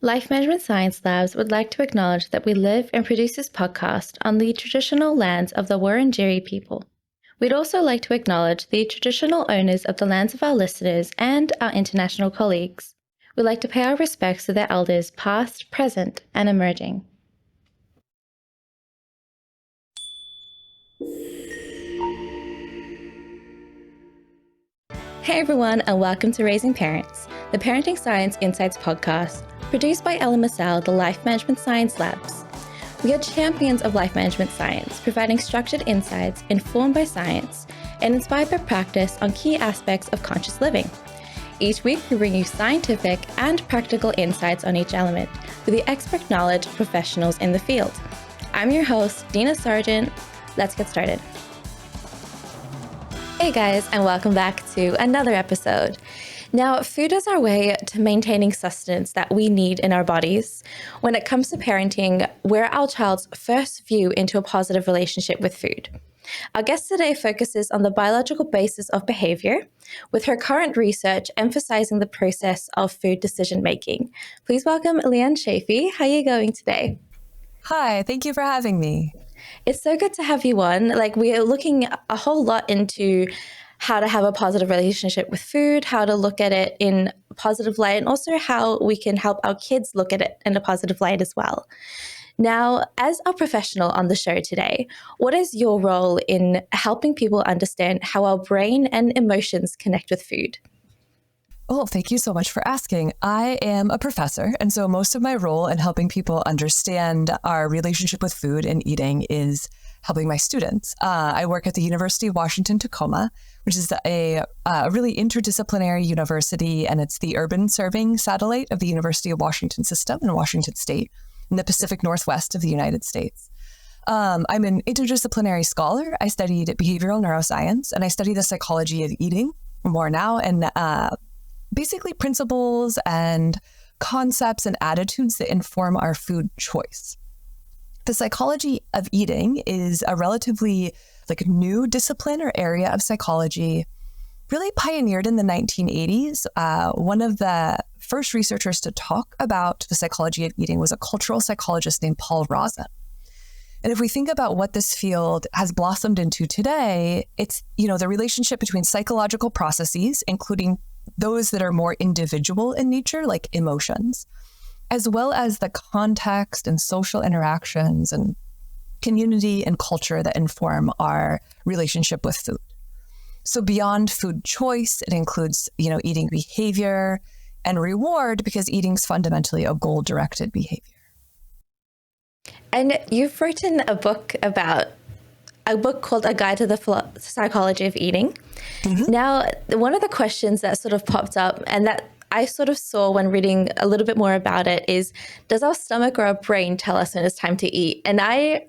Life Management Science Labs would like to acknowledge that we live and produce this podcast on the traditional lands of the Wurundjeri people. We'd also like to acknowledge the traditional owners of the lands of our listeners and our international colleagues. We'd like to pay our respects to their elders past, present, and emerging. Hey everyone, and welcome to Raising Parents, the Parenting Science Insights podcast, produced by Ella Massal, the Life Management Science Labs. We are champions of life management science, providing structured insights informed by science and inspired by practice on key aspects of conscious living. Each week, we bring you scientific and practical insights on each element with the expert knowledge of professionals in the field. I'm your host, Dina Sargeant. Let's get started. Hey guys, and welcome back to another episode. Now, food is our way to maintaining sustenance that we need in our bodies. When it comes to parenting, we're our child's first view into a positive relationship with food. Our guest today focuses on the biological basis of behavior, with her current research emphasizing the process of food decision-making. Please welcome Leighann Chaffee. How are you going today? Hi, thank you for having me. It's so good to have you on. We are looking a whole lot into how to have a positive relationship with food, how to look at it in a positive light, and also how we can help our kids look at it in a positive light as well. Now, as a professional on the show today, what is your role in helping people understand how our brain and emotions connect with food? Oh, thank you so much for asking. I am a professor, and so most of my role in helping people understand our relationship with food and eating is helping my students. I work at the University of Washington, Tacoma, which is a really interdisciplinary university, and it's the urban serving satellite of the University of Washington system in Washington State in the Pacific Northwest of the United States. I'm an interdisciplinary scholar. I studied behavioral neuroscience, and I study the psychology of eating more now, and basically principles and concepts and attitudes that inform our food choice. The psychology of eating is a relatively new discipline or area of psychology, really pioneered in the 1980s. One of the first researchers to talk about the psychology of eating was a cultural psychologist named Paul Rozin. And if we think about what this field has blossomed into today, it's, the relationship between psychological processes, including those that are more individual in nature, like emotions, as well as the context and social interactions and community and culture that inform our relationship with food. So beyond food choice, it includes, eating behavior and reward, because eating is fundamentally a goal-directed behavior. And you've written a book called A Guide to the Psychology of Eating. Mm-hmm. Now, one of the questions that sort of popped up and that I sort of saw when reading a little bit more about it is, does our stomach or our brain tell us when it's time to eat? And I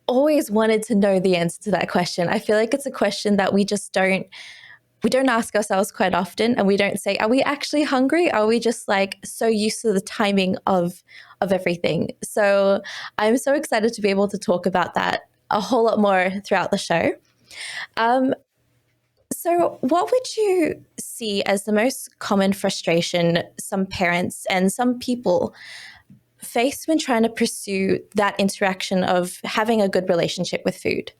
always wanted to know the answer to that question. I feel like it's a question that we don't ask ourselves quite often, and we don't say, are we actually hungry? Are we just so used to the timing of everything? So I'm so excited to be able to talk about that a whole lot more throughout the show. So what would you see as the most common frustration some parents and some people face when trying to pursue that interaction of having a good relationship with food?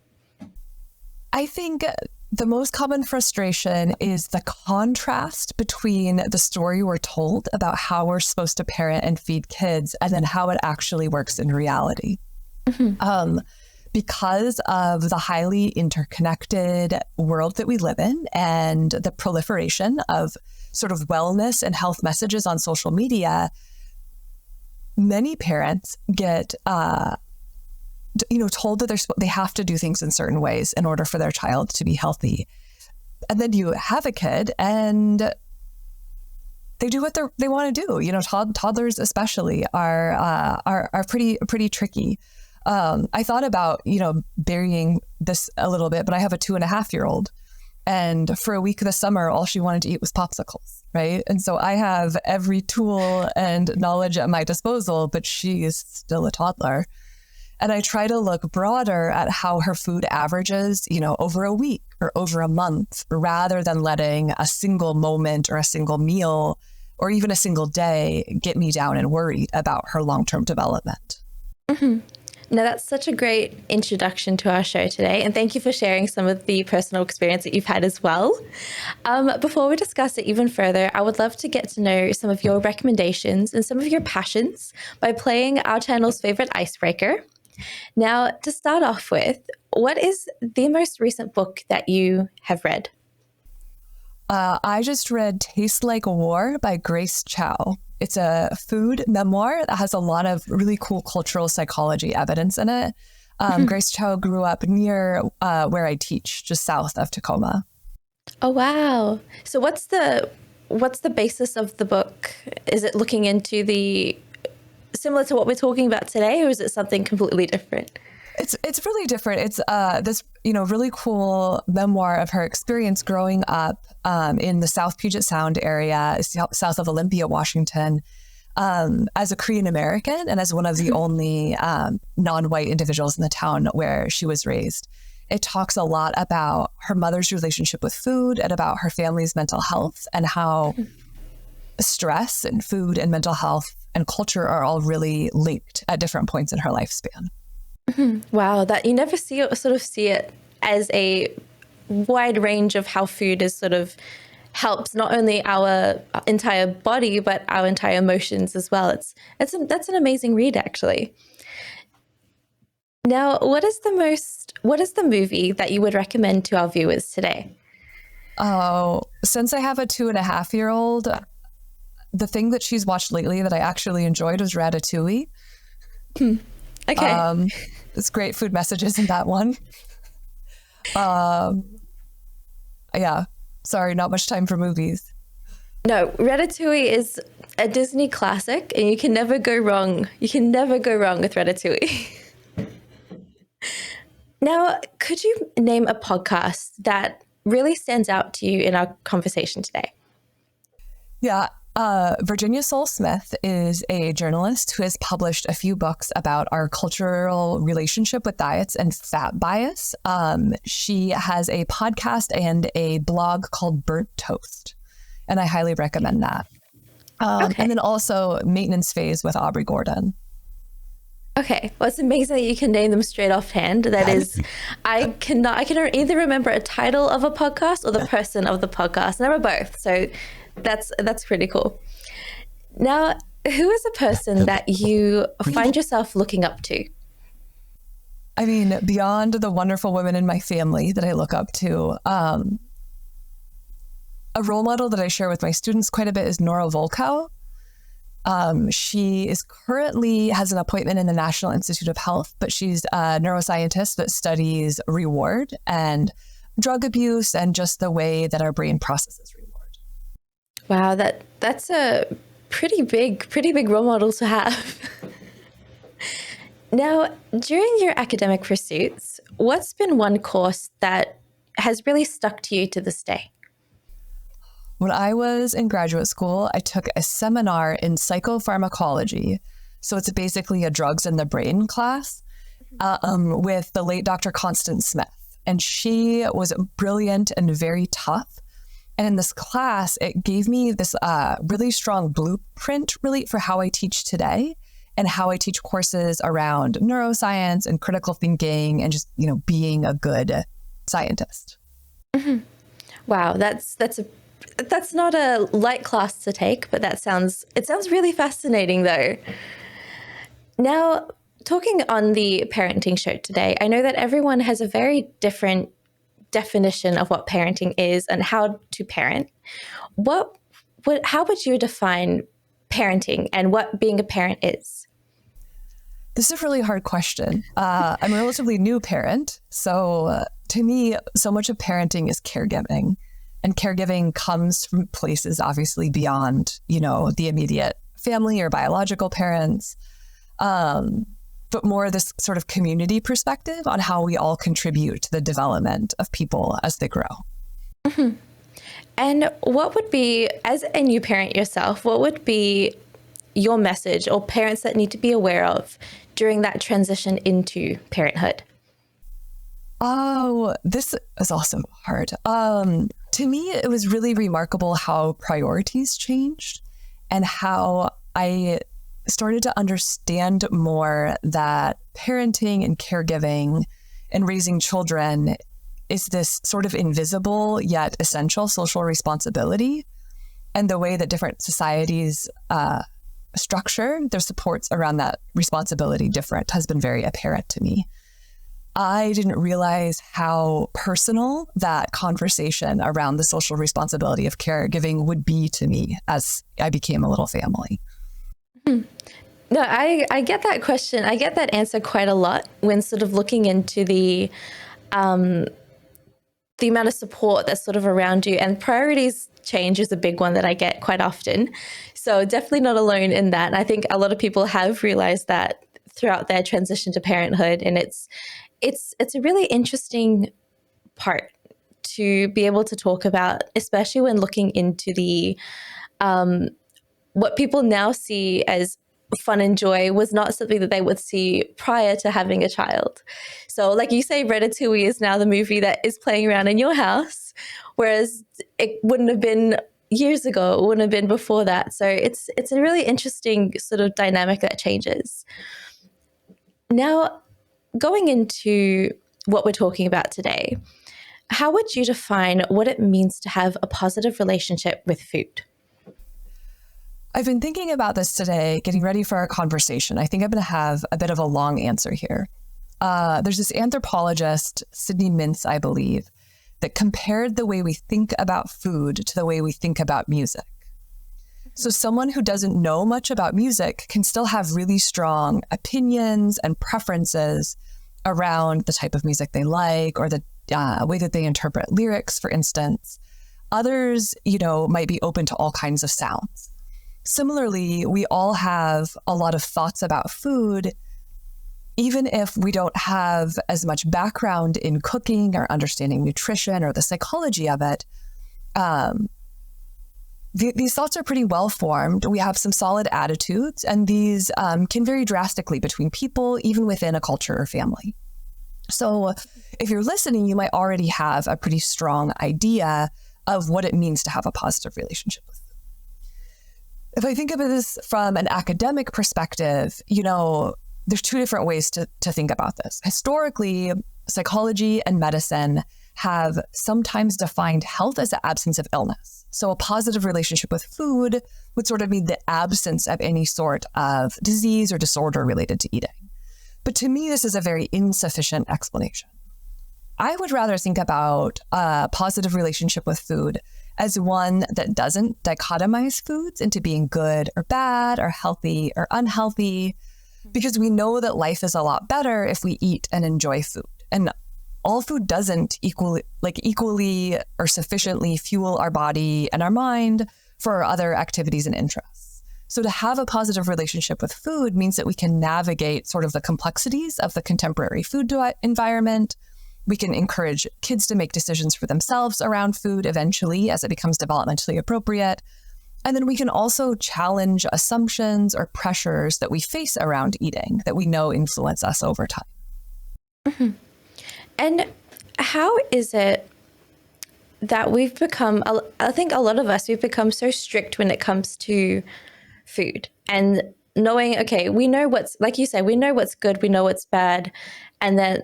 I think the most common frustration is the contrast between the story we're told about how we're supposed to parent and feed kids and then how it actually works in reality. Mm-hmm. Because of the highly interconnected world that we live in and the proliferation of sort of wellness and health messages on social media, many parents get told that they have to do things in certain ways in order for their child to be healthy. And then you have a kid and they do what they want to do. Toddlers especially are pretty tricky. I thought about, burying this a little bit, but I have a 2.5-year-old, and for a week this summer, all she wanted to eat was popsicles, right? And so I have every tool and knowledge at my disposal, but she is still a toddler. And I try to look broader at how her food averages, over a week or over a month, rather than letting a single moment or a single meal or even a single day get me down and worried about her long-term development. Now, that's such a great introduction to our show today. And thank you for sharing some of the personal experience that you've had as well. Before we discuss it even further, I would love to get to know some of your recommendations and some of your passions by playing our channel's favorite icebreaker. Now, to start off with, what is the most recent book that you have read? I just read Taste Like War by Grace Chow. It's a food memoir that has a lot of really cool cultural psychology evidence in it. Grace Chow grew up near where I teach, just south of Tacoma. Oh, wow. So what's the basis of the book? Is it looking into similar to what we're talking about today, or is it something completely different? It's really different. It's this really cool memoir of her experience growing up in the South Puget Sound area, south of Olympia, Washington, as a Korean American and as one of the only non-white individuals in the town where she was raised. It talks a lot about her mother's relationship with food and about her family's mental health and how stress and food and mental health and culture are all really linked at different points in her lifespan. Wow, that you never see it as a wide range of how food is sort of helps not only our entire body but our entire emotions as well. That's an amazing read, actually. Now, what is the movie that you would recommend to our viewers today? Oh, since I have a 2.5-year-old, the thing that she's watched lately that I actually enjoyed was Ratatouille. Okay. There's great food messages in that one. Yeah, sorry, not much time for movies. No, Ratatouille is a Disney classic, and you can never go wrong. You can never go wrong with Ratatouille. Now, could you name a podcast that really stands out to you in our conversation today? Yeah. Virginia Soul-Smith is a journalist who has published a few books about our cultural relationship with diets and fat bias. She has a podcast and a blog called Burnt Toast, and I highly recommend that. Okay. And then also Maintenance Phase with Aubrey Gordon. Okay, well, it's amazing that you can name them straight offhand. That is, I can either remember a title of a podcast or the person of the podcast, never both. So that's pretty cool. Now, who is a person that you find yourself looking up to? I mean, beyond the wonderful women in my family that I look up to, a role model that I share with my students quite a bit is Nora Volkow. She is currently has an appointment in the National Institute of Health, but she's a neuroscientist that studies reward and drug abuse and just the way that our brain processes reward. Wow, that's a pretty big role model to have. Now, during your academic pursuits, what's been one course that has really stuck to you to this day? When I was in graduate school, I took a seminar in psychopharmacology. So it's basically a drugs in the brain class with the late Dr. Constance Smith. And she was brilliant and very tough. And in this class, it gave me this really strong blueprint really for how I teach today and how I teach courses around neuroscience and critical thinking and just, being a good scientist. Mm-hmm. Wow, that's not a light class to take, but it sounds really fascinating though. Now, talking on the parenting show today, I know that everyone has a very different definition of what parenting is and how to parent. How would you define parenting and what being a parent is? This is a really hard question. I'm a relatively new parent. So to me, so much of parenting is caregiving. And caregiving comes from places obviously beyond, the immediate family or biological parents, but more this sort of community perspective on how we all contribute to the development of people as they grow. Mm-hmm. And what would be, as a new parent yourself, what would be your message or parents that need to be aware of during that transition into parenthood? Oh, this is also hard. To me, it was really remarkable how priorities changed and how I started to understand more that parenting and caregiving and raising children is this sort of invisible yet essential social responsibility. And the way that different societies structure their supports around that responsibility different has been very apparent to me. I didn't realize how personal that conversation around the social responsibility of caregiving would be to me as I became a little family. No, I get that question. I get that answer quite a lot when sort of looking into the amount of support that's sort of around you, and priorities change is a big one that I get quite often. So definitely not alone in that. And I think a lot of people have realized that throughout their transition to parenthood, and it's a really interesting part to be able to talk about, especially when looking into the what people now see as fun and joy was not something that they would see prior to having a child. So like you say, Ratatouille is now the movie that is playing around in your house, whereas it wouldn't have been years ago, it wouldn't have been before that. So it's a really interesting sort of dynamic that changes. Now, going into what we're talking about today, how would you define what it means to have a positive relationship with food? I've been thinking about this today, getting ready for our conversation. I think I'm going to have a bit of a long answer here. There's this anthropologist, Sydney Mintz, I believe, that compared the way we think about food to the way we think about music. So someone who doesn't know much about music can still have really strong opinions and preferences around the type of music they like, or the way that they interpret lyrics, for instance. Others, might be open to all kinds of sounds. Similarly, we all have a lot of thoughts about food, even if we don't have as much background in cooking or understanding nutrition or the psychology of it. These thoughts are pretty well formed. We have some solid attitudes, and these can vary drastically between people, even within a culture or family. So if you're listening, you might already have a pretty strong idea of what it means to have a positive relationship with food. If I think of this from an academic perspective, there's two different ways to think about this. Historically, psychology and medicine have sometimes defined health as the absence of illness. So a positive relationship with food would sort of mean the absence of any sort of disease or disorder related to eating. But to me, this is a very insufficient explanation. I would rather think about a positive relationship with food as one that doesn't dichotomize foods into being good or bad or healthy or unhealthy, because we know that life is a lot better if we eat and enjoy food. And all food doesn't equally or sufficiently fuel our body and our mind for our other activities and interests. So to have a positive relationship with food means that we can navigate sort of the complexities of the contemporary food environment. We can encourage kids to make decisions for themselves around food eventually as it becomes developmentally appropriate. And then we can also challenge assumptions or pressures that we face around eating that we know influence us over time. Mm-hmm. And how is it that we've become, I think a lot of us, we've become so strict when it comes to food and knowing, okay, we know what's, like you say, we know what's good, we know what's bad. And then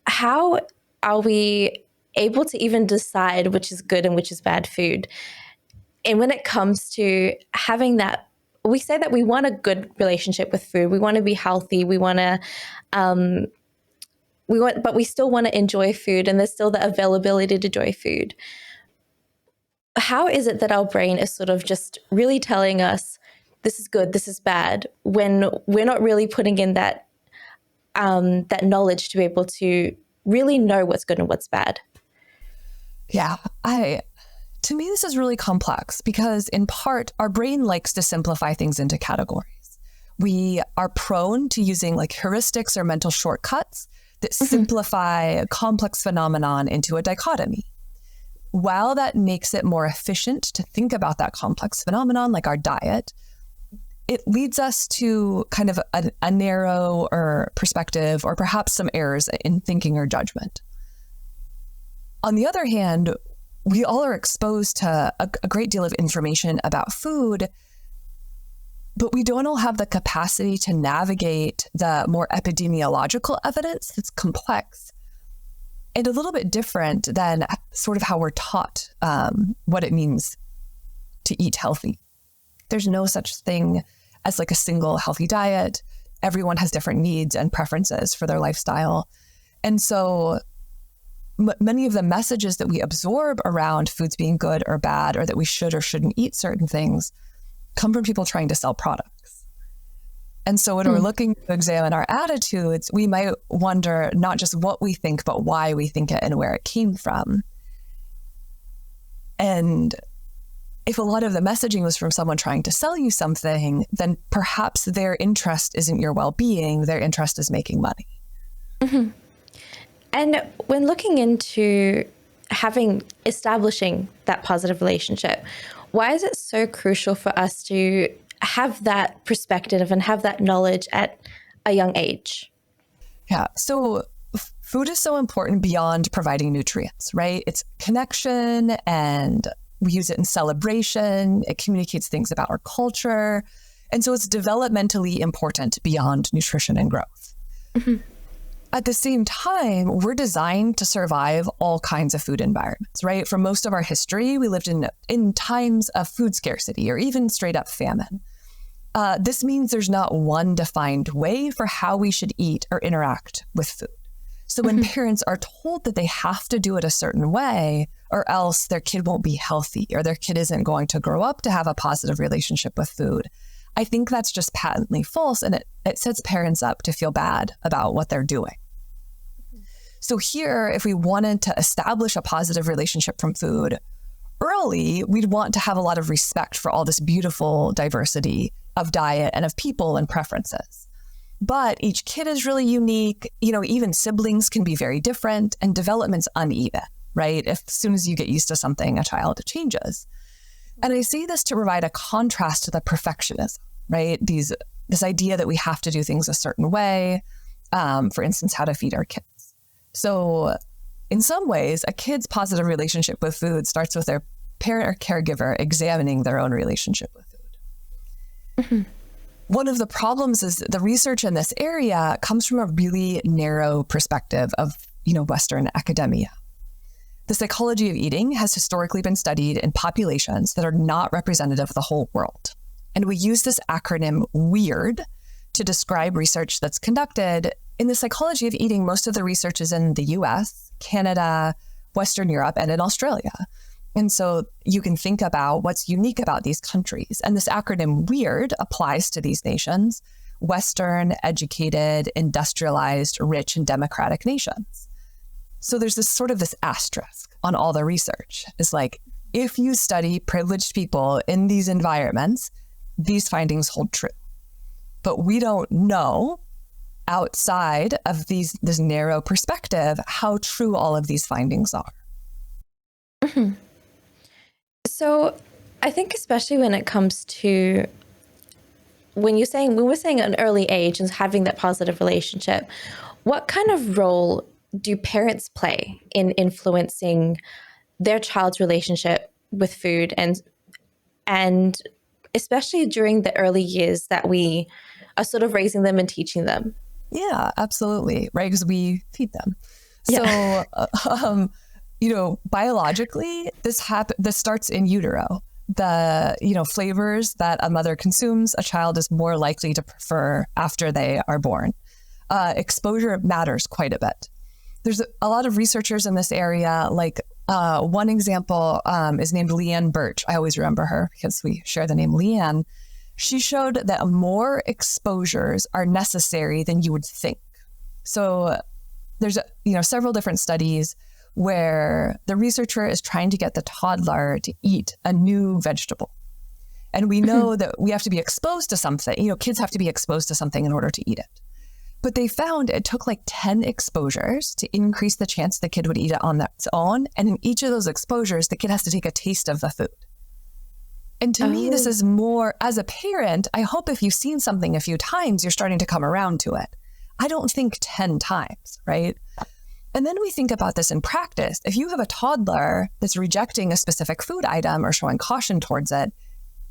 how are we able to even decide which is good and which is bad food? And when it comes to having that, we say that we want a good relationship with food. We want to be healthy. But we still want to enjoy food, and there's still the availability to enjoy food. How is it that our brain is sort of just really telling us this is good, this is bad, when we're not really putting in that knowledge to be able to really know what's good and what's bad? Yeah, to me, this is really complex because in part, our brain likes to simplify things into categories. We are prone to using heuristics or mental shortcuts that simplify a complex phenomenon into a dichotomy. While that makes it more efficient to think about that complex phenomenon, like our diet, it leads us to kind of a narrow or perspective, or perhaps some errors in thinking or judgment. On the other hand, we all are exposed to a great deal of information about food but we don't all have the capacity to navigate the more epidemiological evidence that's complex and a little bit different than sort of how we're taught what it means to eat healthy. There's no such thing as like a single healthy diet. Everyone has different needs and preferences for their lifestyle. And so many of the messages that we absorb around foods being good or bad, or that we should or shouldn't eat certain things, come from people trying to sell products. And so when we're looking to examine our attitudes, we might wonder not just what we think, but why we think it and where it came from. And if a lot of the messaging was from someone trying to sell you something, then perhaps their interest isn't your well-being, their interest is making money. Mm-hmm. And when looking into establishing that positive relationship, why is it so crucial for us to have that perspective and have that knowledge at a young age? Yeah. So food is so important beyond providing nutrients, right? It's connection, and we use it in celebration. It communicates things about our culture. And so it's developmentally important beyond nutrition and growth. Mm-hmm. At the same time, we're designed to survive all kinds of food environments, right? For most of our history, we lived in times of food scarcity or even straight up famine. This means there's not one defined way for how we should eat or interact with food. So when parents are told that they have to do it a certain way, or else their kid won't be healthy, or their kid isn't going to grow up to have a positive relationship with food, I think that's just patently false, and it sets parents up to feel bad about what they're doing. So here, if we wanted to establish a positive relationship from food early, we'd want to have a lot of respect for all this beautiful diversity of diet and of people and preferences. But each kid is really unique. Even siblings can be very different, and development's uneven, right? As soon as you get used to something, a child changes. And I say this to provide a contrast to the perfectionism, right? This idea that we have to do things a certain way, for instance, how to feed our kids. So in some ways, a kid's positive relationship with food starts with their parent or caregiver examining their own relationship with food. Mm-hmm. One of the problems is the research in this area comes from a really narrow perspective of, Western academia. The psychology of eating has historically been studied in populations that are not representative of the whole world. And we use this acronym WEIRD to describe research that's conducted. In the psychology of eating, most of the research is in the US, Canada, Western Europe, and in Australia. And so you can think about what's unique about these countries. And this acronym WEIRD applies to these nations: Western, educated, industrialized, rich, and democratic nations. So there's this asterisk on all the research. It's like, if you study privileged people in these environments, these findings hold true. But we don't know, outside of this narrow perspective, how true all of these findings are. Mm-hmm. So I think especially when it comes to when we're saying an early age and having that positive relationship, what kind of role do parents play in influencing their child's relationship with food, and especially during the early years that we are sort of raising them and teaching them? Yeah, absolutely. Right. Because we feed them. Yeah. So, biologically, this starts in utero. The, flavors that a mother consumes, a child is more likely to prefer after they are born. Exposure matters quite a bit. There's a lot of researchers in this area. Like one example is named Leighann Birch. I always remember her because we share the name Leighann. She showed that more exposures are necessary than you would think. So there's several different studies where the researcher is trying to get the toddler to eat a new vegetable. And we know that we have to be exposed to something. Kids have to be exposed to something in order to eat it. But they found it took like 10 exposures to increase the chance the kid would eat it on its own. And in each of those exposures, the kid has to take a taste of the food. And to me, this is more, as a parent, I hope if you've seen something a few times, you're starting to come around to it. I don't think 10 times, right? And then we think about this in practice. If you have a toddler that's rejecting a specific food item or showing caution towards it,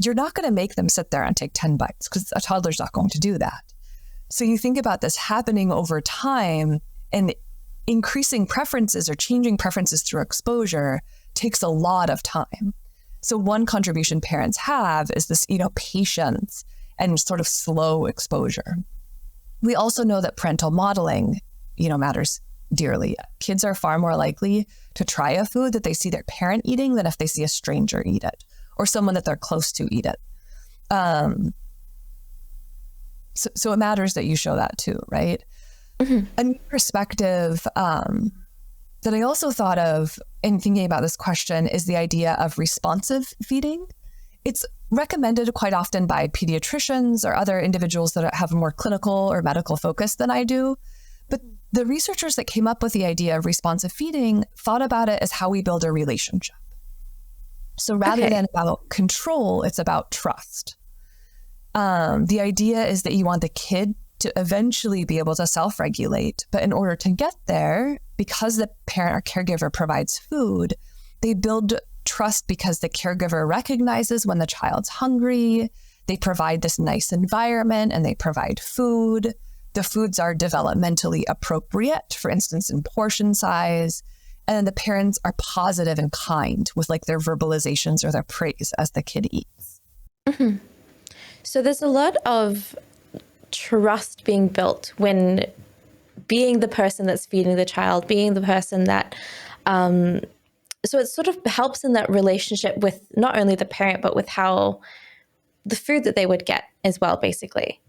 you're not going to make them sit there and take 10 bites because a toddler's not going to do that. So you think about this happening over time, and increasing preferences or changing preferences through exposure takes a lot of time. So one contribution parents have is this, patience and sort of slow exposure. We also know that parental modeling, matters dearly. Kids are far more likely to try a food that they see their parent eating than if they see a stranger eat it or someone that they're close to eat it. So it matters that you show that too, right? Mm-hmm. A new perspective that I also thought of in thinking about this question is the idea of responsive feeding. It's recommended quite often by pediatricians or other individuals that have a more clinical or medical focus than I do. But the researchers that came up with the idea of responsive feeding thought about it as how we build a relationship. So rather than about control, it's about trust. The idea is that you want the kid to eventually be able to self-regulate. But in order to get there, because the parent or caregiver provides food, they build trust because the caregiver recognizes when the child's hungry. They provide this nice environment and they provide food. The foods are developmentally appropriate, for instance, in portion size. And then the parents are positive and kind with like their verbalizations or their praise as the kid eats. Mm-hmm. So there's a lot of trust being built when being the person that's feeding the child, being the person that, so it sort of helps in that relationship with not only the parent, but with how the food that they would get as well, basically.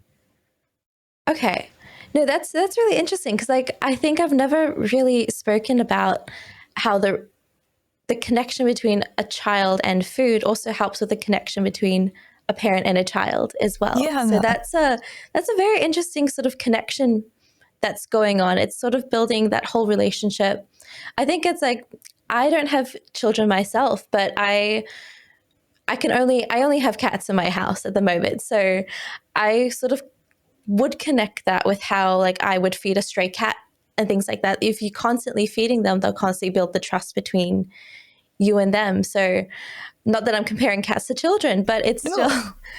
Okay. No, that's really interesting because I think I've never really spoken about how the connection between a child and food also helps with the connection between a parent and a child as well. Yeah. So that's a very interesting sort of connection that's going on. It's sort of building that whole relationship. I think it's like, I don't have children myself, but I only have cats in my house at the moment. So I sort of would connect that with how like I would feed a stray cat and things like that. If you're constantly feeding them, they'll constantly build the trust between you and them. So not that I'm comparing cats to children, but it's still.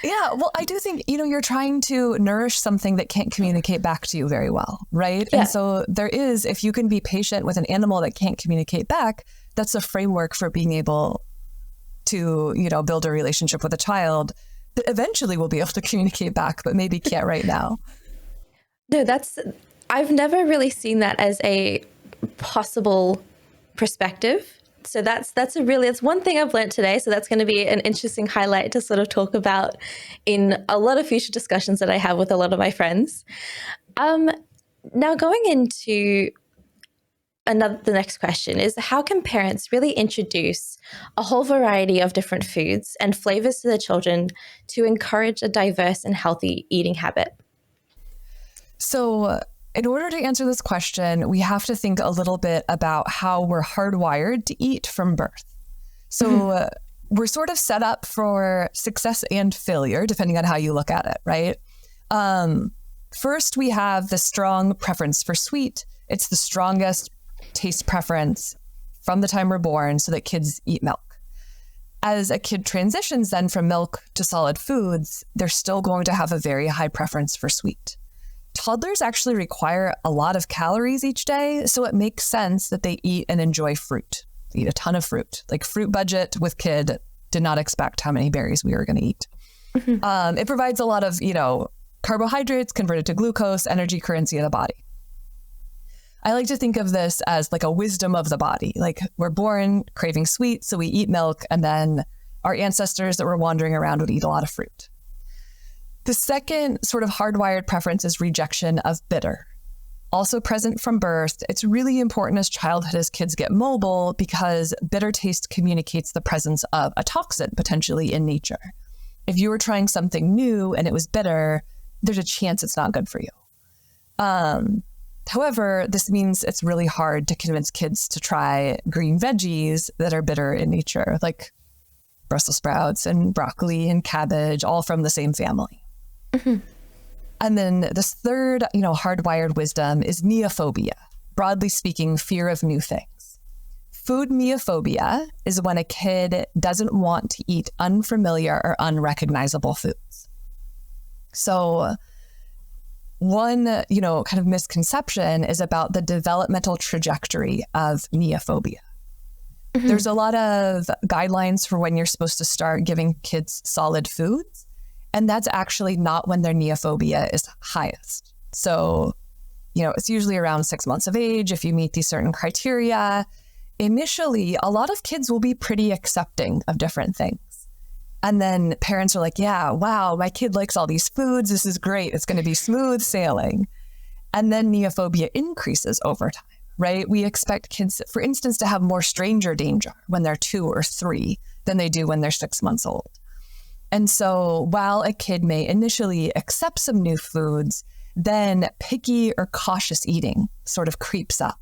Yeah. Well, I do think, you're trying to nourish something that can't communicate back to you very well. Right. Yeah. And so if you can be patient with an animal that can't communicate back, that's a framework for being able to, build a relationship with a child that eventually will be able to communicate back, but maybe can't right now. No, I've never really seen that as a possible perspective. So that's one thing I've learned today. So that's going to be an interesting highlight to sort of talk about in a lot of future discussions that I have with a lot of my friends. Now going into the next question is, how can parents really introduce a whole variety of different foods and flavors to their children to encourage a diverse and healthy eating habit? So in order to answer this question, we have to think a little bit about how we're hardwired to eat from birth. So we're sort of set up for success and failure, depending on how you look at it, right? First, we have the strong preference for sweet. It's the strongest taste preference from the time we're born so that kids eat milk. As a kid transitions then from milk to solid foods, they're still going to have a very high preference for sweet. Toddlers actually require a lot of calories each day, so it makes sense that they eat and enjoy fruit. They eat a ton of fruit. Like fruit budget with kid, did not expect how many berries we were going to eat. Mm-hmm. It provides a lot of, carbohydrates converted to glucose, energy currency of the body. I like to think of this as like a wisdom of the body. Like we're born craving sweet, so we eat milk, and then our ancestors that were wandering around would eat a lot of fruit. The second sort of hardwired preference is rejection of bitter. Also present from birth, it's really important as childhood as kids get mobile because bitter taste communicates the presence of a toxin potentially in nature. If you were trying something new and it was bitter, there's a chance it's not good for you. However, this means it's really hard to convince kids to try green veggies that are bitter in nature, like Brussels sprouts and broccoli and cabbage, all from the same family. Mm-hmm. And then this third, hardwired wisdom is neophobia. Broadly speaking, fear of new things. food neophobia is when a kid doesn't want to eat unfamiliar or unrecognizable foods. So one, kind of misconception is about the developmental trajectory of neophobia. Mm-hmm. There's a lot of guidelines for when you're supposed to start giving kids solid foods, and that's actually not when their neophobia is highest. So, it's usually around 6 months of age if you meet these certain criteria. Initially, a lot of kids will be pretty accepting of different things. And then parents are like, yeah, wow, my kid likes all these foods. This is great. It's going to be smooth sailing. And then neophobia increases over time, right? We expect kids, for instance, to have more stranger danger when they're 2 or 3 than they do when they're 6 months old. And so while a kid may initially accept some new foods, then picky or cautious eating sort of creeps up.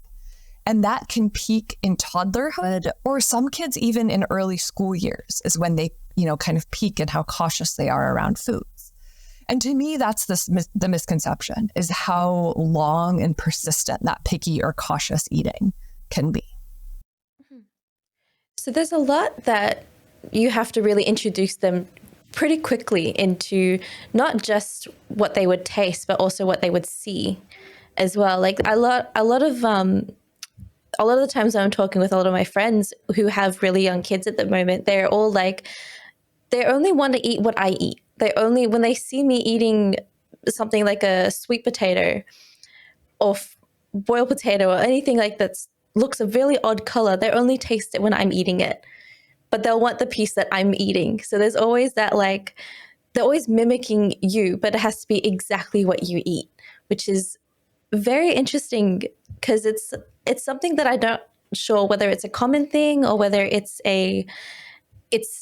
And that can peak in toddlerhood, or some kids even in early school years is when they, kind of peak in how cautious they are around foods. And to me, that's the misconception, is how long and persistent that picky or cautious eating can be. So there's a lot that you have to really introduce them pretty quickly into not just what they would taste, but also what they would see as well. Like a lot of the times I'm talking with a lot of my friends who have really young kids at the moment, they're all like, they only want to eat what I eat. When they see me eating something like a sweet potato or boiled potato or anything like that looks a really odd color, they only taste it when I'm eating it. But they'll want the piece that I'm eating. So there's always that, like, they're always mimicking you, but it has to be exactly what you eat, which is very interesting because it's something that I'm not sure whether it's a common thing or whether it's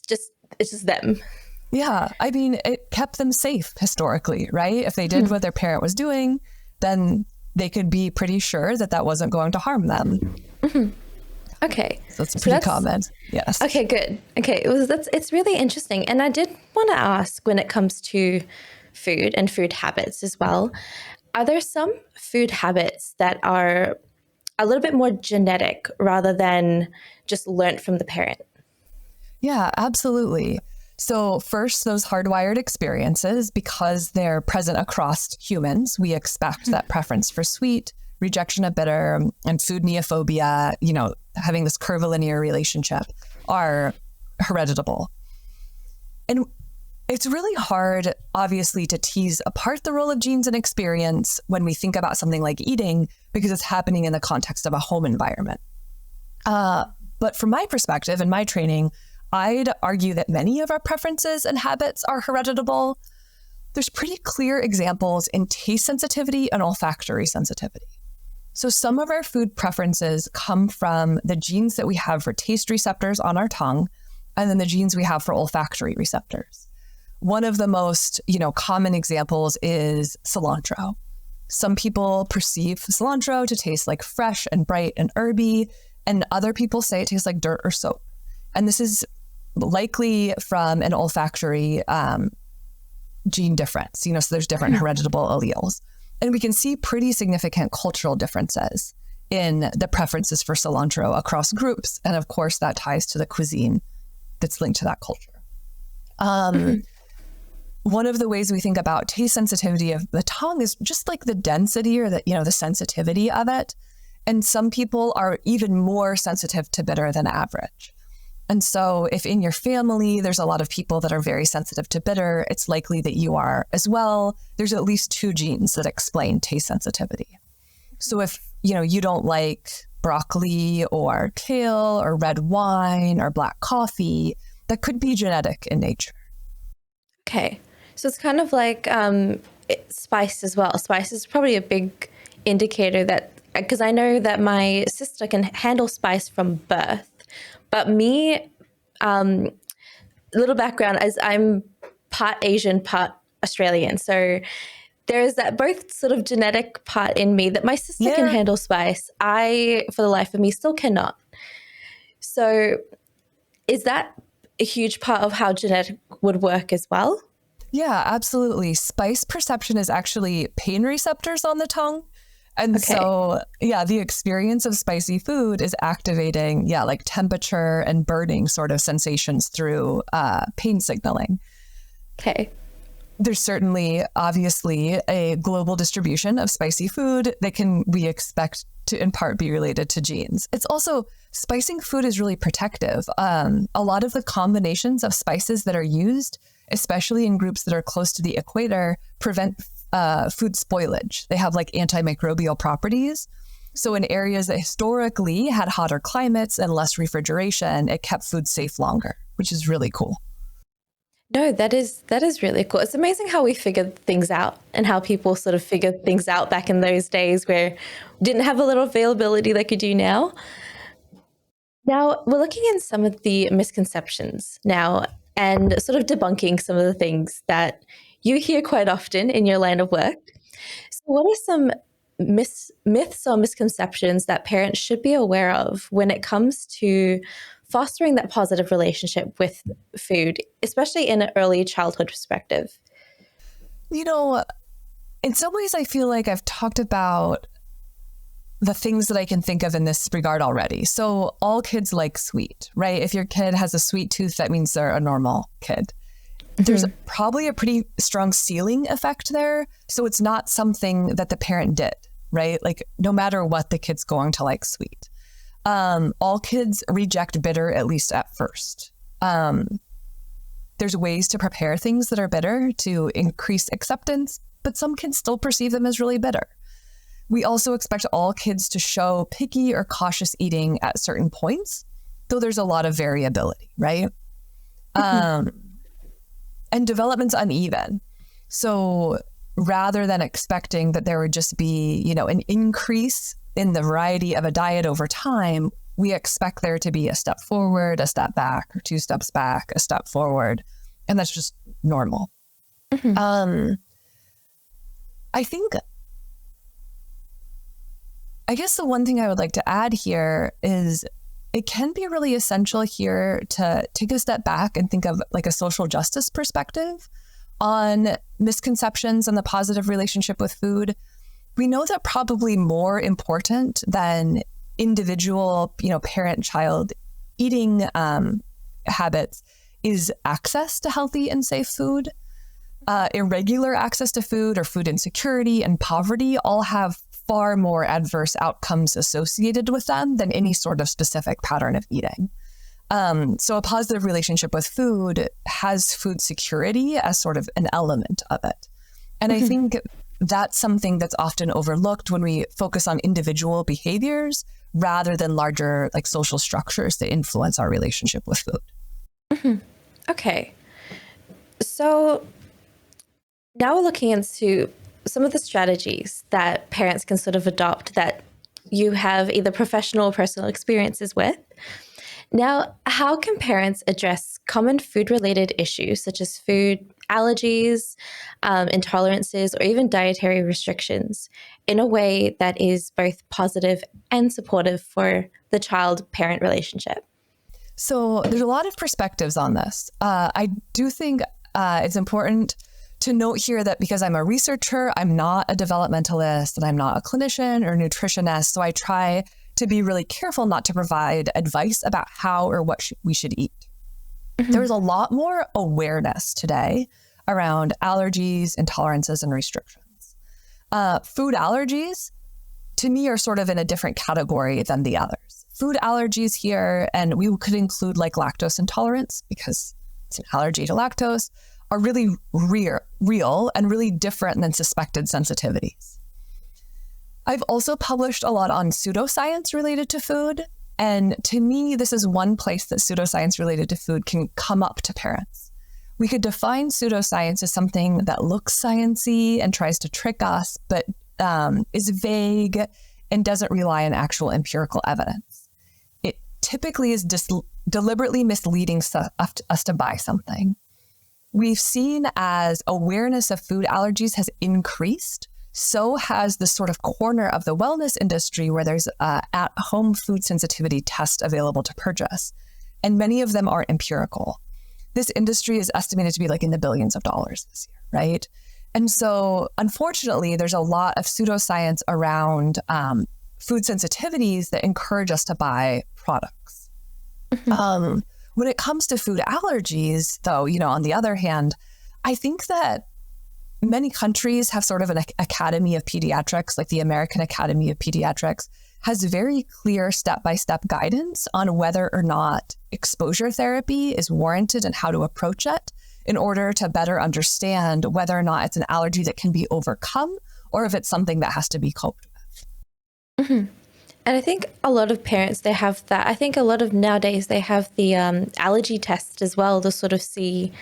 just them. Yeah. I mean, it kept them safe historically, right? If they did what their parent was doing, then they could be pretty sure that wasn't going to harm them. Mm-hmm. Okay. So that's pretty common. Yes. Okay, good. Okay. It's really interesting. And I did want to ask, when it comes to food and food habits as well, are there some food habits that are a little bit more genetic rather than just learned from the parent? Yeah, absolutely. So first, those hardwired experiences, because they're present across humans, we expect that preference for sweet, rejection of bitter, and food neophobia, having this curvilinear relationship, are hereditable. And it's really hard, obviously, to tease apart the role of genes and experience when we think about something like eating, because it's happening in the context of a home environment. But from my perspective and my training, I'd argue that many of our preferences and habits are hereditable. There's pretty clear examples in taste sensitivity and olfactory sensitivity. So some of our food preferences come from the genes that we have for taste receptors on our tongue, and then the genes we have for olfactory receptors. One of the most, common examples is cilantro. Some people perceive cilantro to taste like fresh and bright and herby, and other people say it tastes like dirt or soap. And this is likely from an olfactory gene difference, so there's different hereditable alleles. And we can see pretty significant cultural differences in the preferences for cilantro across groups. And of course, that ties to the cuisine that's linked to that culture. One of the ways we think about taste sensitivity of the tongue is just like the density or the sensitivity of it. And some people are even more sensitive to bitter than average. And so if in your family, there's a lot of people that are very sensitive to bitter, it's likely that you are as well. There's at least 2 genes that explain taste sensitivity. So if, you don't like broccoli or kale or red wine or black coffee, that could be genetic in nature. Okay. So it's kind of like spice as well. Spice is probably a big indicator because I know that my sister can handle spice from birth. But me, little background, as I'm part Asian, part Australian. So there is that both sort of genetic part in me that my sister can handle spice. I, for the life of me, still cannot. So is that a huge part of how genetic would work as well? Yeah, absolutely. Spice perception is actually pain receptors on the tongue. And Okay. so, yeah, the experience of spicy food is activating, like temperature and burning sort of sensations through pain signaling. Okay. There's certainly, obviously, a global distribution of spicy food that we expect to in part be related to genes. It's also, spicing food is really protective. A lot of the combinations of spices that are used, especially in groups that are close to the equator, prevent food spoilage. They have like antimicrobial properties. So in areas that historically had hotter climates and less refrigeration, it kept food safe longer, which is really cool. No, that is really cool. It's amazing how we figured things out and how people sort of figured things out back in those days where we didn't have a lot of availability like you do now. Now, we're looking at some of the misconceptions now and sort of debunking some of the things that you hear quite often in your line of work. So what are some myths or misconceptions that parents should be aware of when it comes to fostering that positive relationship with food, especially in an early childhood perspective? In some ways, I feel like I've talked about the things that I can think of in this regard already. So all kids like sweet, right? If your kid has a sweet tooth, that means they're a normal kid. There's probably a pretty strong ceiling effect there. So it's not something that the parent did, right? Like no matter what, the kid's going to like sweet. All kids reject bitter, at least at first. There's ways to prepare things that are bitter to increase acceptance, but some kids still perceive them as really bitter. We also expect all kids to show picky or cautious eating at certain points, though there's a lot of variability, right? And development's uneven. So rather than expecting that there would just be, an increase in the variety of a diet over time, we expect there to be a step forward, a step back, or 2 steps back, a step forward. And that's just normal. I guess the one thing I would like to add here is it can be really essential here to take a step back and think of like a social justice perspective on misconceptions and the positive relationship with food. We know that probably more important than individual, parent-child eating habits is access to healthy and safe food. Irregular access to food or food insecurity and poverty all have far more adverse outcomes associated with them than any sort of specific pattern of eating. So a positive relationship with food has food security as sort of an element of it. And I think that's something that's often overlooked when we focus on individual behaviors rather than larger like social structures that influence our relationship with food. Okay. So now we're looking into some of the strategies that parents can sort of adopt that you have either professional or personal experiences with. Now, how can parents address common food-related issues such as food allergies, intolerances, or even dietary restrictions in a way that is both positive and supportive for the child-parent relationship? So there's a lot of perspectives on this. I do think it's important to note here that because I'm a researcher, I'm not a developmentalist and I'm not a clinician or nutritionist. So I try to be really careful not to provide advice about how or what we should eat. There's a lot more awareness today around allergies, intolerances, and restrictions. Food allergies, to me, are sort of in a different category than the others. Food allergies here, and we could include like lactose intolerance because it's an allergy to lactose, are really real and really different than suspected sensitivities. I've also published a lot on pseudoscience related to food. And to me, this is one place that pseudoscience related to food can come up to parents. We could define pseudoscience as something that looks sciencey and tries to trick us, but is vague and doesn't rely on actual empirical evidence. It typically is deliberately misleading us to buy something. We've seen as awareness of food allergies has increased, so has the sort of corner of the wellness industry where there's at-home food sensitivity tests available to purchase. And many of them are empirical. This industry is estimated to be like in the billions of dollars this year, right? And so, unfortunately, there's a lot of pseudoscience around food sensitivities that encourage us to buy products. When it comes to food allergies, though, on the other hand, I think that many countries have sort of an Academy of Pediatrics, like the American Academy of Pediatrics, has very clear step-by-step guidance on whether or not exposure therapy is warranted and how to approach it in order to better understand whether or not it's an allergy that can be overcome or if it's something that has to be coped with. Mm-hmm. And I think a lot of parents, they have that. I think a lot of nowadays, they have the allergy test as well to sort of see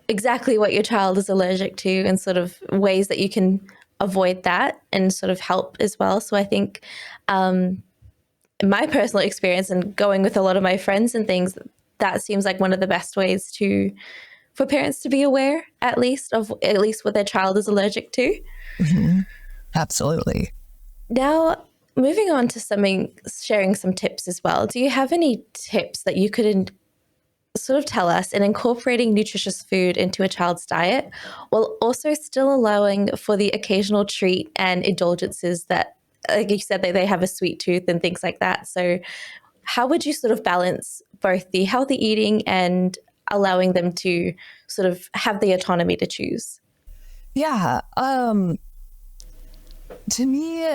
exactly what your child is allergic to and sort of ways that you can avoid that and sort of help as well. So I think in my personal experience and going with a lot of my friends and things, that seems like one of the best ways for parents to be aware, at least what their child is allergic to. Mm-hmm. Absolutely. Now, moving on to sharing some tips as well. Do you have any tips that you could sort of tell us in incorporating nutritious food into a child's diet while also still allowing for the occasional treat and indulgences that, like you said, they have a sweet tooth and things like that? So how would you sort of balance both the healthy eating and allowing them to sort of have the autonomy to choose? Yeah. To me,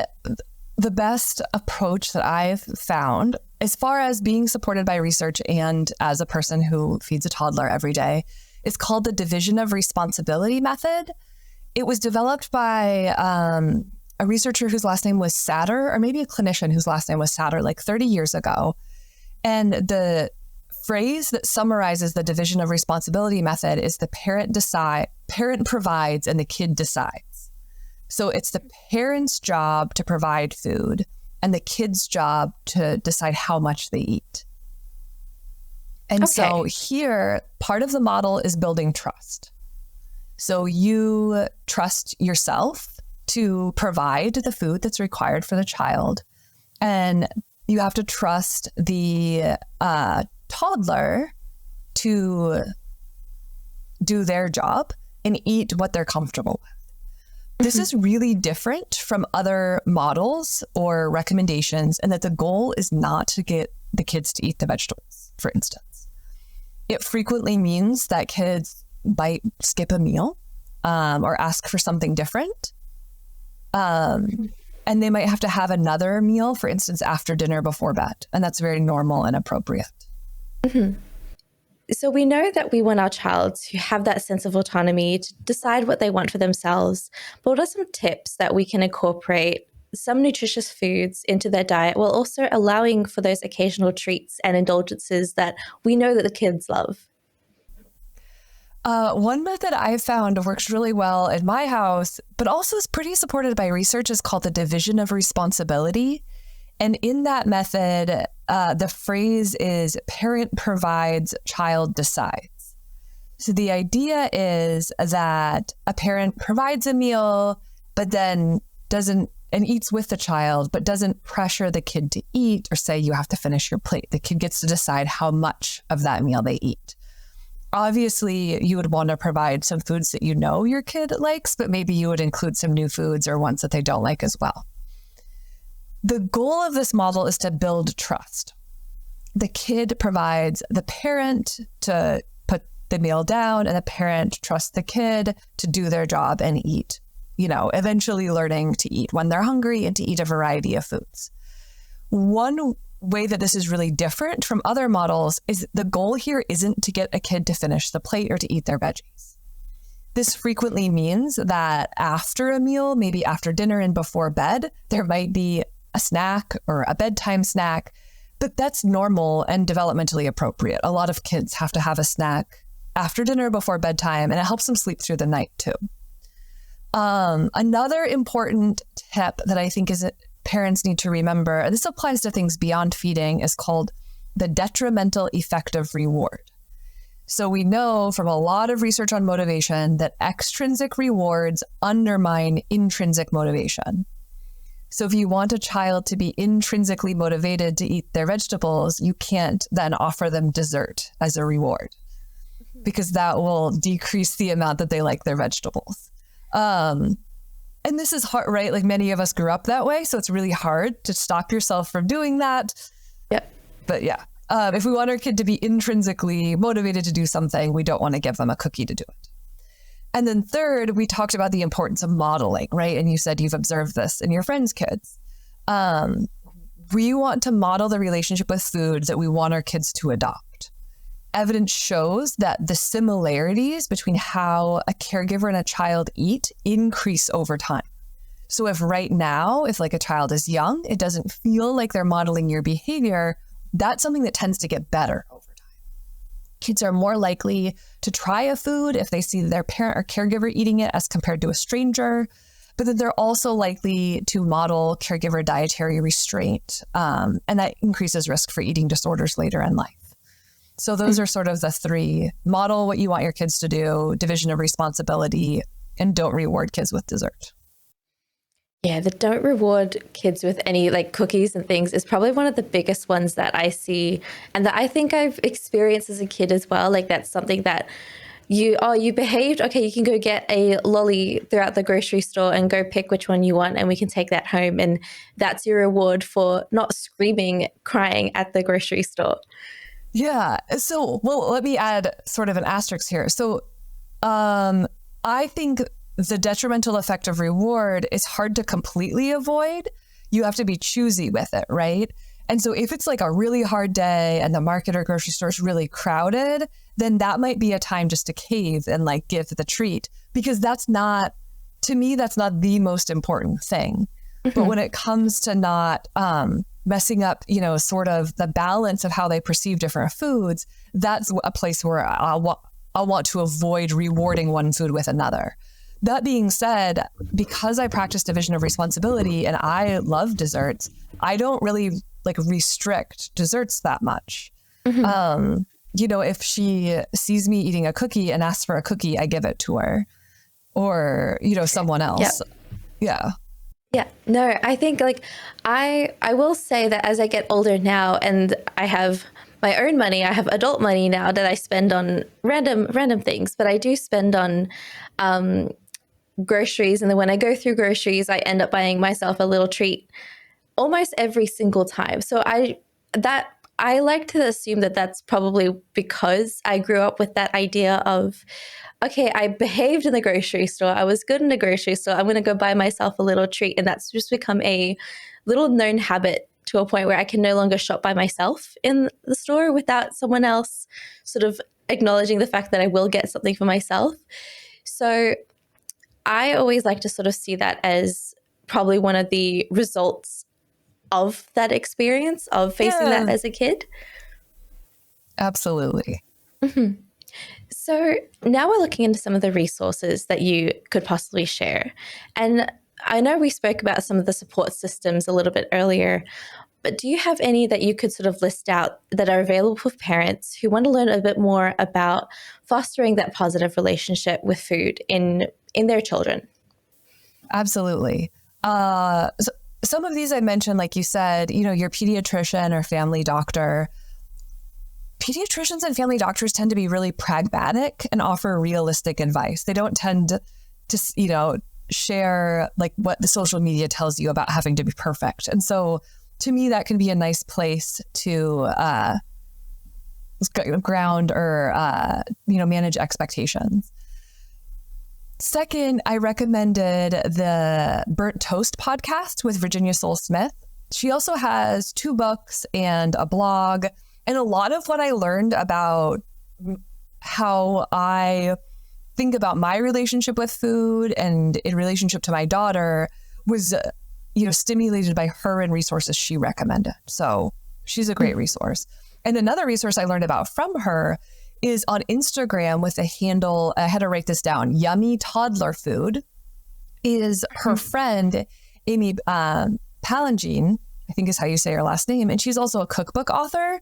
the best approach that I've found, as far as being supported by research and as a person who feeds a toddler every day, is called the division of responsibility method. It was developed by a researcher whose last name was Satter, or maybe a clinician whose last name was Satter, like 30 years ago. And the phrase that summarizes the division of responsibility method is the parent provides and the kid decides. So it's the parent's job to provide food and the kid's job to decide how much they eat. And so here, part of the model is building trust. So you trust yourself to provide the food that's required for the child. And you have to trust the toddler to do their job and eat what they're comfortable with. This is really different from other models or recommendations, and that the goal is not to get the kids to eat the vegetables, for instance. It frequently means that kids might skip a meal or ask for something different. And they might have to have another meal, for instance, after dinner before bed. And that's very normal and appropriate. Mm-hmm. So we know that we want our child to have that sense of autonomy to decide what they want for themselves. But what are some tips that we can incorporate some nutritious foods into their diet while also allowing for those occasional treats and indulgences that we know that the kids love? One method I found works really well in my house, but also is pretty supported by research, is called the division of responsibility. And in that method, the phrase is parent provides, child decides. So the idea is that a parent provides a meal, but then doesn't, and eats with the child, but doesn't pressure the kid to eat or say, you have to finish your plate. The kid gets to decide how much of that meal they eat. Obviously, you would want to provide some foods that you know your kid likes, but maybe you would include some new foods or ones that they don't like as well. The goal of this model is to build trust. The kid provides the parent to put the meal down, and the parent trusts the kid to do their job and eat, eventually learning to eat when they're hungry and to eat a variety of foods. One way that this is really different from other models is the goal here isn't to get a kid to finish the plate or to eat their veggies. This frequently means that after a meal, maybe after dinner and before bed, there might be a snack or a bedtime snack, but that's normal and developmentally appropriate. A lot of kids have to have a snack after dinner before bedtime, and it helps them sleep through the night too. Another important tip that I think is parents need to remember, and this applies to things beyond feeding, is called the detrimental effect of reward. So we know from a lot of research on motivation that extrinsic rewards undermine intrinsic motivation. So if you want a child to be intrinsically motivated to eat their vegetables, you can't then offer them dessert as a reward, because that will decrease the amount that they like their vegetables. And this is hard, right? Like many of us grew up that way. So it's really hard to stop yourself from doing that. Yep. But yeah, if we want our kid to be intrinsically motivated to do something, we don't want to give them a cookie to do it. And then third, we talked about the importance of modeling, right? And you said you've observed this in your friends' kids. We want to model the relationship with food that we want our kids to adopt. Evidence shows that the similarities between how a caregiver and a child eat increase over time. So if right now, if like a child is young, it doesn't feel like they're modeling your behavior, that's something that tends to get better over time. Kids are more likely to try a food if they see their parent or caregiver eating it as compared to a stranger, but then they're also likely to model caregiver dietary restraint, and that increases risk for eating disorders later in life. So those are sort of the three: model what you want your kids to do, division of responsibility, and don't reward kids with dessert. Yeah, the don't reward kids with any like cookies and things is probably one of the biggest ones that I see, and that I think I've experienced as a kid as well. Like that's something that you behaved, okay, you can go get a lolly throughout the grocery store and go pick which one you want and we can take that home, and that's your reward for not screaming, crying at the grocery store. Yeah. So, well, let me add sort of an asterisk here. So I think the detrimental effect of reward is hard to completely avoid. You have to be choosy with it, right? And so if it's like a really hard day and the market or grocery store is really crowded, then that might be a time just to cave and like give the treat, because that's not, to me, that's not the most important thing. Mm-hmm. But when it comes to not messing up, sort of the balance of how they perceive different foods, that's a place where I'll want to avoid rewarding one food with another. That being said, because I practice division of responsibility and I love desserts, I don't really like restrict desserts that much. Mm-hmm. If she sees me eating a cookie and asks for a cookie, I give it to her, or, someone else. Yep. Yeah. Yeah, no, I think like I will say that as I get older now and I have my own money, I have adult money now that I spend on random things, but I do spend on groceries. And then when I go through groceries, I end up buying myself a little treat almost every single time. So I like to assume that that's probably because I grew up with that idea of, okay, I behaved in the grocery store, I was good in the grocery store, I'm going to go buy myself a little treat. And that's just become a little known habit to a point where I can no longer shop by myself in the store without someone else sort of acknowledging the fact that I will get something for myself. So I always like to sort of see that as probably one of the results of that experience of facing that as a kid. Absolutely. Mm-hmm. So now we're looking into some of the resources that you could possibly share. And I know we spoke about some of the support systems a little bit earlier, but do you have any that you could sort of list out that are available for parents who want to learn a bit more about fostering that positive relationship with food in their children? Absolutely. So some of these I mentioned, like you said, your pediatrician or family doctor. Pediatricians and family doctors tend to be really pragmatic and offer realistic advice. They don't tend to, share like what the social media tells you about having to be perfect. And so to me, that can be a nice place to ground or, manage expectations. Second, I recommended the Burnt Toast podcast with Virginia Soul-Smith. She also has 2 books and a blog. And a lot of what I learned about how I think about my relationship with food and in relationship to my daughter was, stimulated by her and resources she recommended. So she's a great resource. And another resource I learned about from her is on Instagram with the handle, I had to write this down, Yummy Toddler Food, is her friend, Amy Palangine, I think is how you say her last name. And she's also a cookbook author.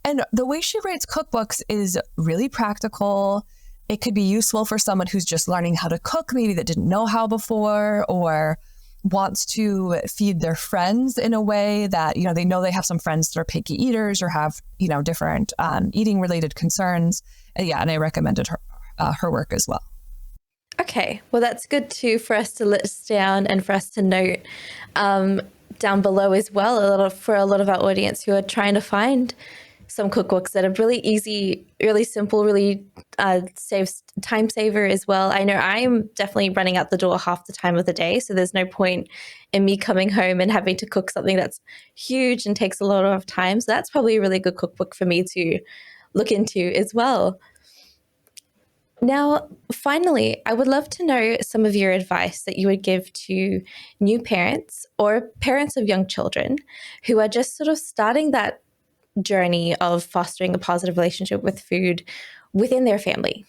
And the way she writes cookbooks is really practical. It could be useful for someone who's just learning how to cook, maybe that didn't know how before, or wants to feed their friends in a way that, they know they have some friends that are picky eaters or have, different eating related concerns. And I recommended her work as well. Okay, well, that's good too for us to list down and for us to note down below as well. For a lot of our audience who are trying to find some cookbooks that are really easy, really simple, really saves time saver as well. I know I'm definitely running out the door half the time of the day, so there's no point in me coming home and having to cook something that's huge and takes a lot of time. So that's probably a really good cookbook for me to look into as well. Now, finally, I would love to know some of your advice that you would give to new parents or parents of young children who are just sort of starting that journey of fostering a positive relationship with food within their family.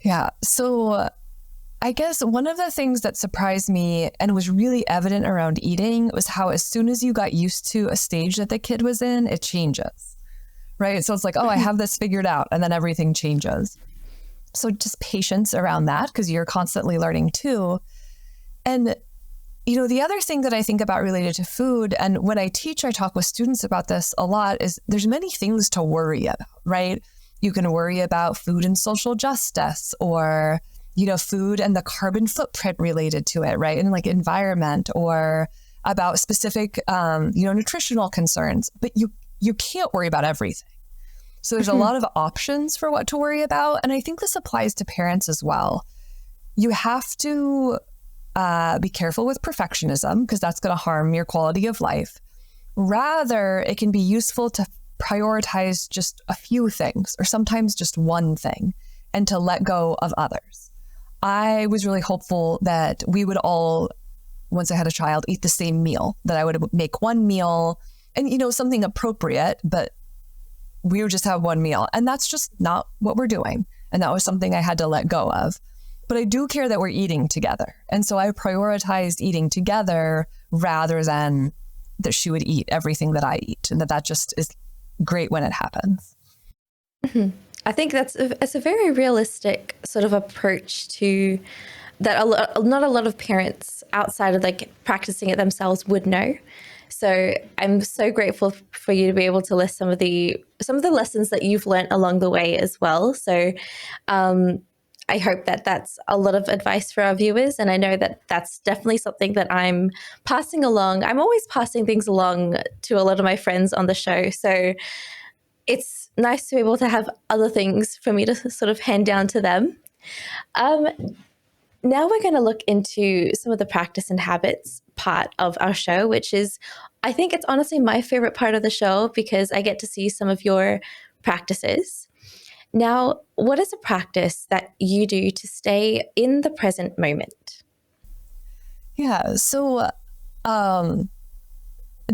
Yeah. So I guess one of the things that surprised me and was really evident around eating was how as soon as you got used to a stage that the kid was in, it changes, right? So it's like, oh, I have this figured out, and then everything changes. So just patience around that, because you're constantly learning too. And, the other thing that I think about related to food, and when I teach, I talk with students about this a lot, is there's many things to worry about, right? You can worry about food and social justice, or, food and the carbon footprint related to it, right? And like environment, or about specific, nutritional concerns, but you can't worry about everything. So there's a lot of options for what to worry about. And I think this applies to parents as well. You have to be careful with perfectionism, because that's going to harm your quality of life. Rather, it can be useful to prioritize just a few things, or sometimes just one thing, and to let go of others. I was really hopeful that we would all, once I had a child, eat the same meal, that I would make one meal and, something appropriate, but we would just have one meal. And that's just not what we're doing. And that was something I had to let go of. But I do care that we're eating together. And so I prioritized eating together rather than that she would eat everything that I eat. And that just is great when it happens. Mm-hmm. I think it's a very realistic sort of approach to that. Not a lot of parents outside of like practicing it themselves would know. So I'm so grateful for you to be able to list some of the lessons that you've learned along the way as well. So I hope that that's a lot of advice for our viewers. And I know that that's definitely something that I'm passing along. I'm always passing things along to a lot of my friends on the show. So it's nice to be able to have other things for me to sort of hand down to them. Now we're going to look into some of the practice and habits part of our show, which is, I think it's honestly my favorite part of the show, because I get to see some of your practices. Now, what is a practice that you do to stay in the present moment? Yeah. So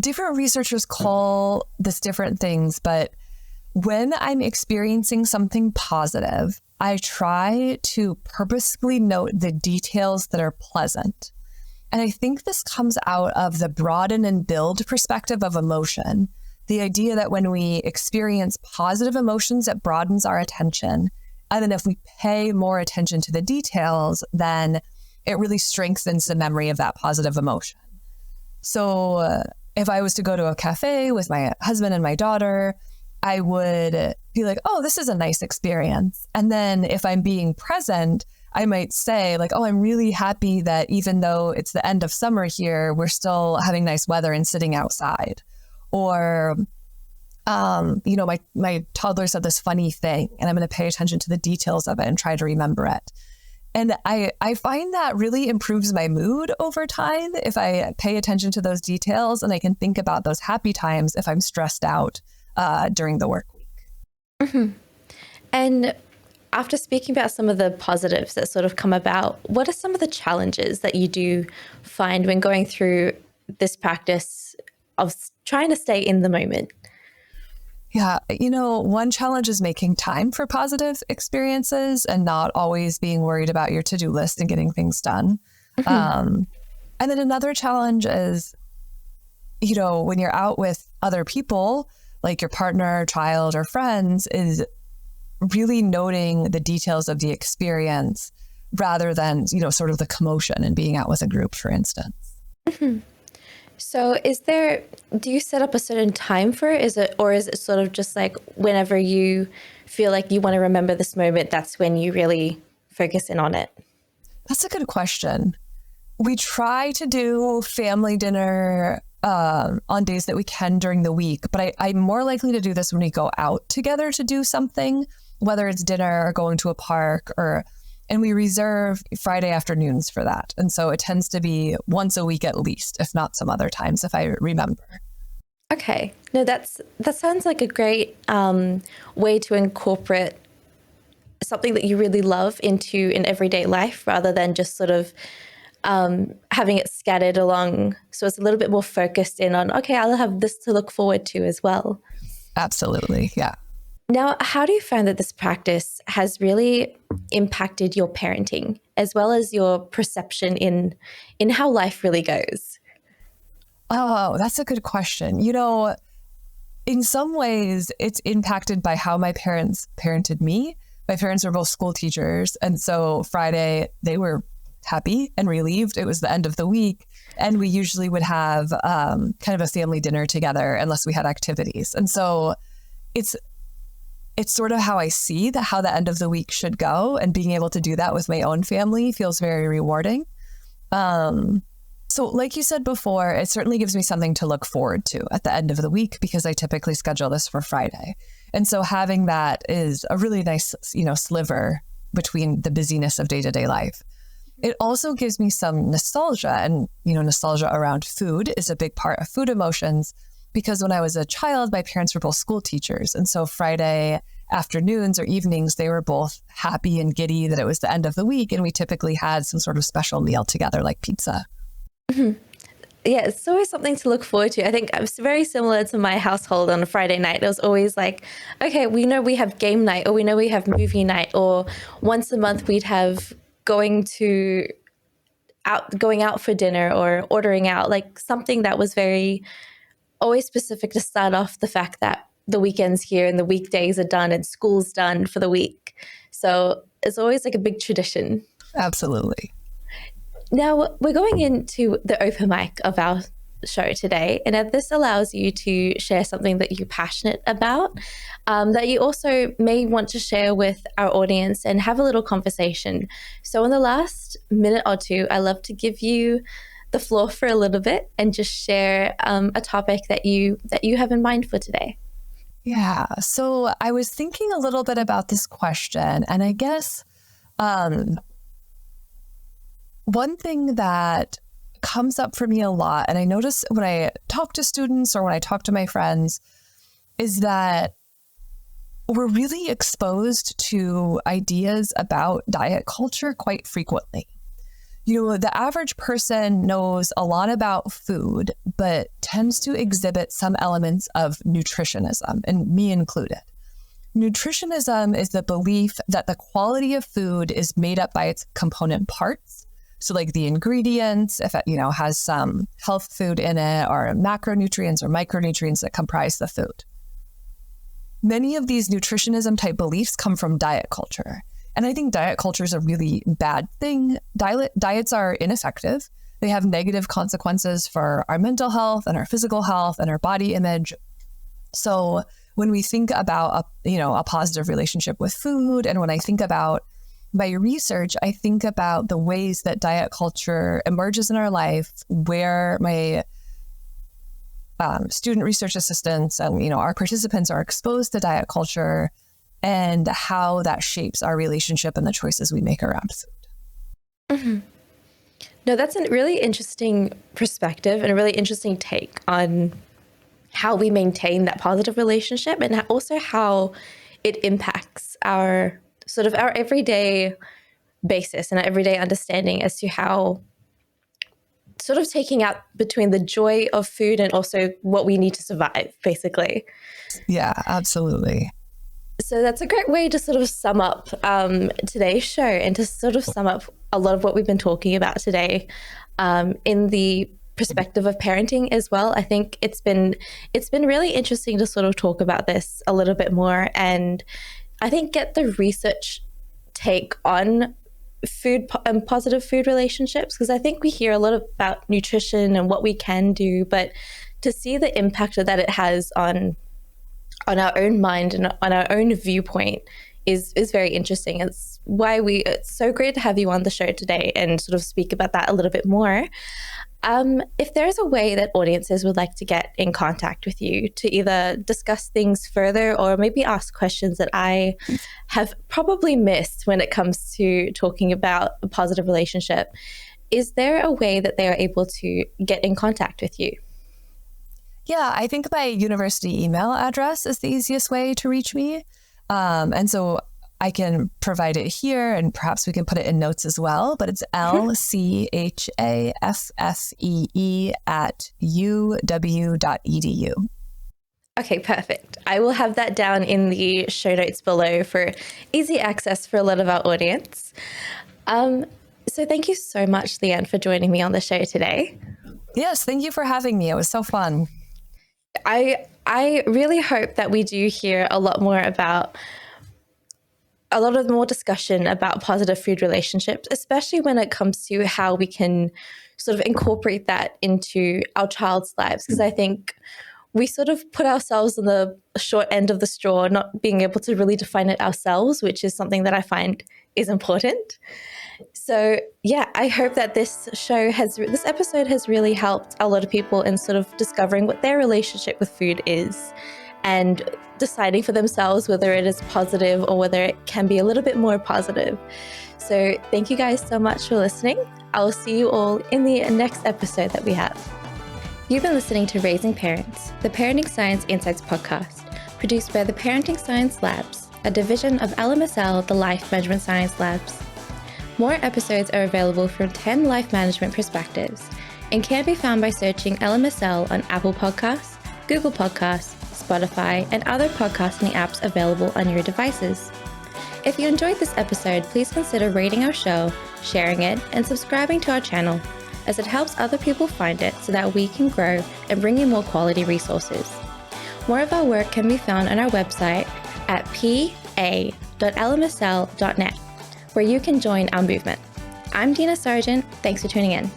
different researchers call this different things, but when I'm experiencing something positive, I try to purposefully note the details that are pleasant. And I think this comes out of the broaden and build perspective of emotion. The idea that when we experience positive emotions, it broadens our attention. And then if we pay more attention to the details, then it really strengthens the memory of that positive emotion. So if I was to go to a cafe with my husband and my daughter, I would be like, oh, this is a nice experience. And then if I'm being present, I might say like, oh, I'm really happy that even though it's the end of summer here, we're still having nice weather and sitting outside. Or, my toddler said this funny thing, and I'm going to pay attention to the details of it and try to remember it. And I find that really improves my mood over time if I pay attention to those details, and I can think about those happy times if I'm stressed out during the work week. Mm-hmm. And after speaking about some of the positives that sort of come about, what are some of the challenges that you do find when going through this practice of trying to stay in the moment? Yeah, one challenge is making time for positive experiences and not always being worried about your to-do list and getting things done. Mm-hmm. And then another challenge is, when you're out with other people, like your partner, child, or friends, is really noting the details of the experience rather than, sort of the commotion and being out with a group, for instance. Mm-hmm. So do you set up a certain time for it? Is it sort of just like whenever you feel like you want to remember this moment, that's when you really focus in on it? That's a good question. We try to do family dinner on days that we can during the week, but I'm more likely to do this when we go out together to do something, whether it's dinner or going to a park, and we reserve Friday afternoons for that. And so it tends to be once a week at least, if not some other times, if I remember. Okay. No, that sounds like a great way to incorporate something that you really love into an everyday life, rather than just sort of having it scattered along. So it's a little bit more focused in on, okay, I'll have this to look forward to as well. Absolutely. Yeah. Now, how do you find that this practice has really impacted your parenting, as well as your perception in how life really goes? Oh, that's a good question. In some ways, it's impacted by how my parents parented me. My parents are both school teachers. And so Friday, they were happy and relieved. It was the end of the week. And we usually would have kind of a family dinner together unless we had activities. And so it's sort of how I see how the end of the week should go. And being able to do that with my own family feels very rewarding. So like you said before, it certainly gives me something to look forward to at the end of the week, because I typically schedule this for Friday. And so having that is a really nice, sliver between the busyness of day-to-day life. It also gives me some nostalgia, and, nostalgia around food is a big part of food emotions, because when I was a child, my parents were both school teachers. And so Friday afternoons or evenings, they were both happy and giddy that it was the end of the week. And we typically had some sort of special meal together, like pizza. Mm-hmm. Yeah, it's always something to look forward to. I think it's very similar to my household on a Friday night. It was always like, okay, we know we have game night, or we know we have movie night, or once a month we'd have going out for dinner or ordering out, like something that was very always specific to start off the fact that the weekend's here and the weekdays are done and school's done for the week. So it's always like a big tradition. Absolutely. Now, we're going into the open mic of our show today, and this allows you to share something that you're passionate about, that you also may want to share with our audience and have a little conversation. So in the last minute or two, I love to give you the floor for a little bit and just share a topic that you have in mind for today. Yeah. So I was thinking a little bit about this question, and I guess one thing that comes up for me a lot, and I notice when I talk to students or when I talk to my friends, is that we're really exposed to ideas about diet culture quite frequently. The average person knows a lot about food, but tends to exhibit some elements of nutritionism, and me included. Nutritionism is the belief that the quality of food is made up by its component parts. So like the ingredients, if it, has some health food in it, or macronutrients or micronutrients that comprise the food. Many of these nutritionism type beliefs come from diet culture. And I think diet culture is a really bad thing. Diets are ineffective. They have negative consequences for our mental health and our physical health and our body image. So when we think about a positive relationship with food, and when I think about my research, I think about the ways that diet culture emerges in our life, where my student research assistants and our participants are exposed to diet culture, and how that shapes our relationship and the choices we make around food. Mm-hmm. No, that's a really interesting perspective and a really interesting take on how we maintain that positive relationship, and also how it impacts our everyday basis and our everyday understanding as to how sort of taking out between the joy of food and also what we need to survive, basically. Yeah, absolutely. So that's a great way to sort of sum up today's show, and to sort of sum up a lot of what we've been talking about today in the perspective of parenting as well. I think it's been really interesting to sort of talk about this a little bit more, and I think get the research take on food and positive food relationships, because I think we hear a lot about nutrition and what we can do, but to see the impact that it has on our own mind and on our own viewpoint is very interesting. It's why it's so great to have you on the show today and sort of speak about that a little bit more. If there's a way that audiences would like to get in contact with you to either discuss things further or maybe ask questions that I have probably missed when it comes to talking about a positive relationship, is there a way that they are able to get in contact with you? Yeah, I think my university email address is the easiest way to reach me. And so I can provide it here, and perhaps we can put it in notes as well, but it's lchaffee@uw.edu. Okay, perfect. I will have that down in the show notes below for easy access for a lot of our audience. So thank you so much, Leighann, for joining me on the show today. Yes, thank you for having me. It was so fun. I really hope that we do hear a lot more discussion about positive food relationships, especially when it comes to how we can sort of incorporate that into our child's lives. Because I think we sort of put ourselves on the short end of the straw, not being able to really define it ourselves, which is something that I find is important. So yeah, I hope that this episode has really helped a lot of people in sort of discovering what their relationship with food is and deciding for themselves whether it is positive or whether it can be a little bit more positive. So thank you guys so much for listening. I will see you all in the next episode that we have. You've been listening to Raising Parents, the Parenting Science Insights podcast, produced by the Parenting Science Labs, a division of LMSL, the Life Management Science Labs. More episodes are available from 10 life management perspectives and can be found by searching LMSL on Apple Podcasts, Google Podcasts, Spotify, and other podcasting apps available on your devices. If you enjoyed this episode, please consider rating our show, sharing it, and subscribing to our channel, as it helps other people find it so that we can grow and bring you more quality resources. More of our work can be found on our website at pa.lmsl.net, where you can join our movement. I'm Dina Sargeant. Thanks for tuning in.